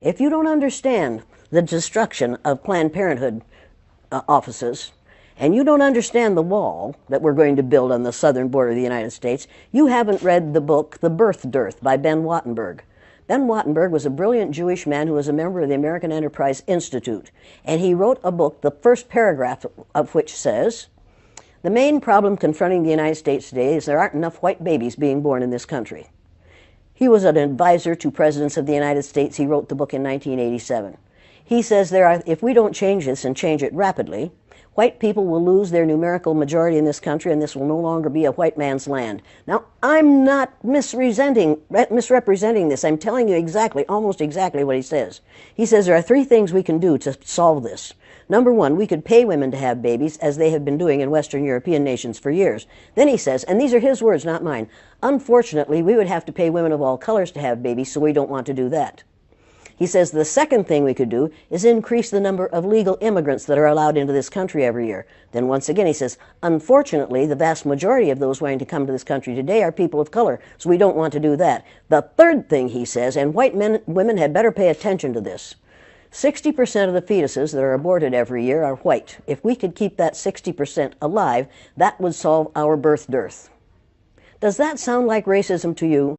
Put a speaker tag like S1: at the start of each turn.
S1: If you don't understand the destruction of Planned Parenthood offices, and you don't understand the wall that we're going to build on the southern border of the United States, you haven't read the book The Birth Dearth by Ben Wattenberg. Ben Wattenberg was a brilliant Jewish man who was a member of the American Enterprise Institute, and he wrote a book, the first paragraph of which says, "The main problem confronting the United States today is there aren't enough white babies being born in this country." He was an advisor to presidents of the United States. He wrote the book in 1987. He says if we don't change this and change it rapidly, white people will lose their numerical majority in this country, and this will no longer be a white man's land. Now, I'm not misrepresenting this. I'm telling you exactly, almost exactly what he says. He says there are three things we can do to solve this. Number one, we could pay women to have babies, as they have been doing in Western European nations for years. Then he says, and these are his words, not mine, unfortunately, we would have to pay women of all colors to have babies, so we don't want to do that. He says the second thing we could do is increase the number of legal immigrants that are allowed into this country every year. Then once again he says, unfortunately, the vast majority of those wanting to come to this country today are people of color, so we don't want to do that. The third thing he says, and women had better pay attention to this, 60% of the fetuses that are aborted every year are white. If we could keep that 60% alive, that would solve our birth dearth. Does that sound like racism to you?